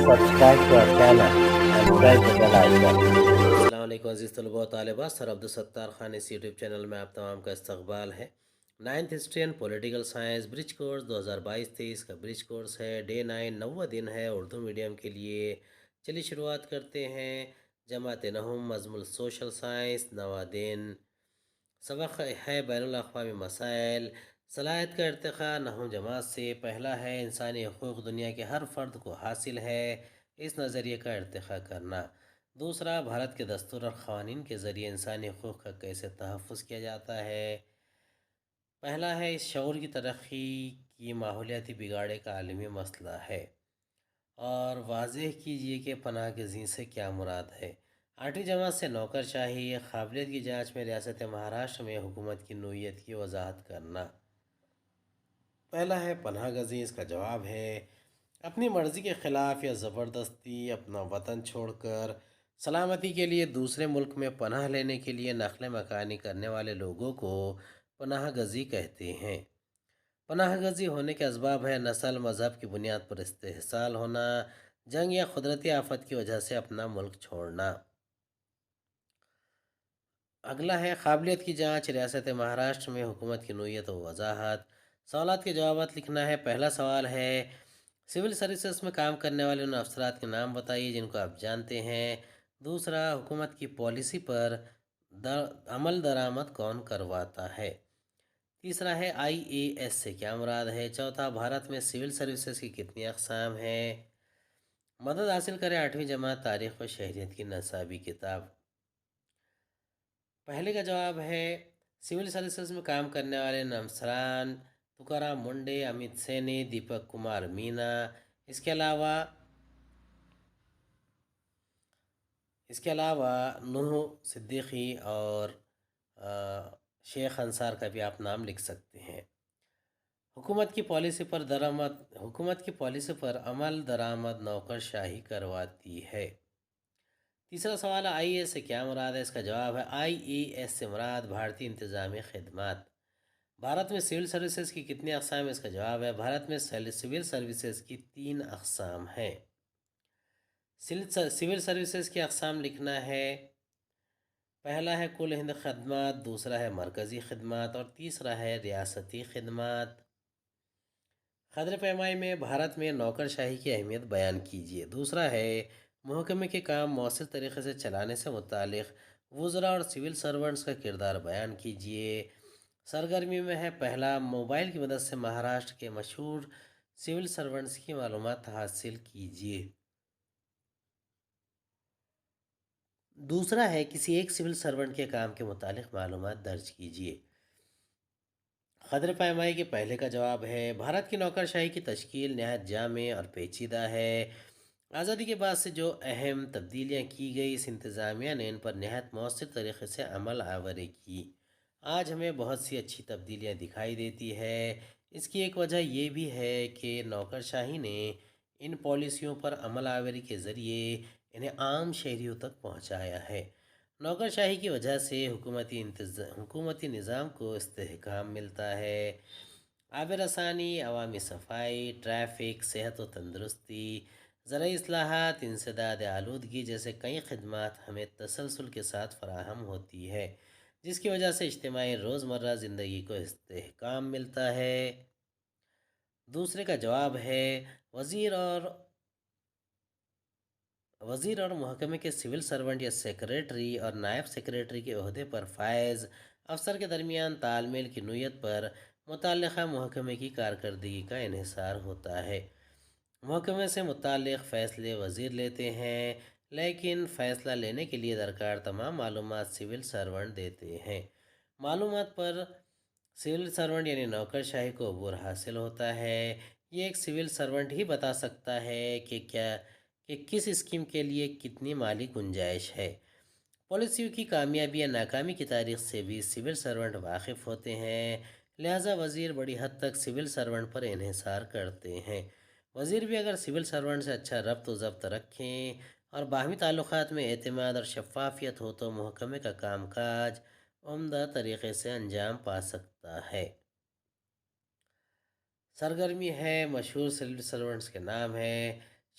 subscribe to our channel and press the bell icon. السلام علیکم عزیز طلباء و طالبات، سر عبدالستار خان اس یوٹیوب چینل میں آپ تمام کا استقبال ہے۔ 9th history and political science bridge course 2022-23 کا برج کورس ہے۔ ڈے 9 90 دن ہے اردو میڈیم کے لیے۔ چلیے شروعات کرتے ہیں۔ جماعت نہم مضمون سوشل سائنس 9واں دن۔ سبق ہے بین الاقوامی مسائل۔ صلاحیت کا ارتقاء نہم جماعت سے پہلا ہے انسانی حقوق دنیا کے ہر فرد کو حاصل ہے، اس نظریے کا ارتقاء کرنا۔ دوسرا، بھارت کے دستور اور قوانین کے ذریعے انسانی حقوق کا کیسے تحفظ کیا جاتا ہے۔ پہلا ہے اس شعور کی ترقی کی ماحولیاتی بگاڑ کا عالمی مسئلہ ہے، اور واضح کیجیے کہ پناہ گزین سے کیا مراد ہے۔ 8ویں جماعت سے نوکر شاہی قابلیت کی جانچ میں ریاست مہاراشٹر میں حکومت کی نوعیت کی وضاحت کرنا۔ پہلا ہے پناہ گزین، اس کا جواب ہے اپنی مرضی کے خلاف یا زبردستی اپنا وطن چھوڑ کر سلامتی کے لیے دوسرے ملک میں پناہ لینے کے لیے نقل مکانی کرنے والے لوگوں کو پناہ گزین کہتے ہیں۔ پناہ گزین ہونے کے اسباب ہیں نسل، مذہب کی بنیاد پر استحصال ہونا، جنگ یا قدرتی آفت کی وجہ سے اپنا ملک چھوڑنا۔ اگلا ہے قابلیت کی جانچ ریاست مہاراشٹر میں حکومت کی نوعیت و وضاحت۔ سوالات کے جوابات لکھنا ہے۔ پہلا سوال ہے سول سروسز میں کام کرنے والے ان افسرات کے نام بتائیے جن کو آپ جانتے ہیں۔ دوسرا، حکومت کی پالیسی پر عمل درآمد کون کرواتا ہے۔ تیسرا ہے IAS سے کیا مراد ہے۔ چوتھا، بھارت میں سول سروسز کی کتنی اقسام ہیں۔ مدد حاصل کریں 8ویں جماعت تاریخ و شہریت کی نصابی کتاب۔ پہلے کا جواب ہے سول سروسز میں کام کرنے والے افسران تکارام منڈے، امیت سینی، دیپک کمار مینا، اس کے علاوہ نوح صدیقی اور شیخ انصار کا بھی آپ نام لکھ سکتے ہیں۔ حکومت کی پالیسی پر عمل درآمد نوکر شاہی کرواتی ہے۔ تیسرا سوال ہے IAS سے کیا مراد ہے۔ اس کا جواب ہے IAS سے مراد بھارتی انتظامی خدمات۔ بھارت میں سول سروسز کی کتنی اقسام ہے۔ اس کا جواب ہے بھارت میں سول سروسز کی 3 اقسام ہیں۔ سول سروسز کی اقسام لکھنا ہے۔ پہلا ہے کل ہند خدمات، دوسرا ہے مرکزی خدمات، اور تیسرا ہے ریاستی خدمات۔ قدر پیمائی میں بھارت میں نوکر شاہی کی اہمیت بیان کیجیے۔ دوسرا ہے محکمے کے کام مؤثر طریقے سے چلانے سے متعلق وزراء اور سول سرونٹس کا کردار بیان کیجیے۔ سرگرمی میں ہے پہلا، موبائل کی مدد سے مہاراشٹر کے مشہور سول سرونٹس کی معلومات حاصل کیجیے۔ دوسرا ہے کسی ایک سول سرونٹ کے کام کے متعلق معلومات درج کیجیے۔ قدر پیمائی کے پہلے کا جواب ہے بھارت کی نوکر شاہی کی تشکیل نہایت جامع اور پیچیدہ ہے۔ آزادی کے بعد سے جو اہم تبدیلیاں کی گئی، اس انتظامیہ نے ان پر نہایت مؤثر طریقے سے عمل آوری کی۔ آج ہمیں بہت سی اچھی تبدیلیاں دکھائی دیتی ہے۔ اس کی ایک وجہ یہ بھی ہے کہ نوکر شاہی نے ان پالیسیوں پر عمل آوری کے ذریعے انہیں عام شہریوں تک پہنچایا ہے۔ نوکر شاہی کی وجہ سے حکومتی نظام کو استحکام ملتا ہے۔ آب رسانی، عوامی صفائی، ٹریفک، صحت و تندرستی، زرعی اصلاحات، انسداد آلودگی جیسے کئی خدمات ہمیں تسلسل کے ساتھ فراہم ہوتی ہے، جس کی وجہ سے اجتماعی روزمرہ زندگی کو استحکام ملتا ہے۔ دوسرے کا جواب ہے وزیر اور محکمے کے سول سرونٹ یا سیکریٹری اور نائب سیکریٹری کے عہدے پر فائز افسر کے درمیان تال میل کی نوعیت پر متعلقہ محکمے کی کارکردگی کا انحصار ہوتا ہے۔ محکمے سے متعلق فیصلے وزیر لیتے ہیں، لیکن فیصلہ لینے کے لیے درکار تمام معلومات سول سرونٹ دیتے ہیں۔ معلومات پر سول سرونٹ یعنی نوکر شاہی کو عبور حاصل ہوتا ہے۔ یہ ایک سول سرونٹ ہی بتا سکتا ہے کہ کس اسکیم کے لیے کتنی مالی گنجائش ہے۔ پالیسیوں کی کامیابی یا ناکامی کی تاریخ سے بھی سول سرونٹ واقف ہوتے ہیں، لہٰذا وزیر بڑی حد تک سول سرونٹ پر انحصار کرتے ہیں۔ وزیر بھی اگر سول سرونٹ سے اچھا ربط و ضبط رکھیں اور باہمی تعلقات میں اعتماد اور شفافیت ہو تو محکمے کا کام کاج عمدہ طریقے سے انجام پا سکتا ہے۔ سرگرمی ہے مشہور سول سرونٹس کے نام ہیں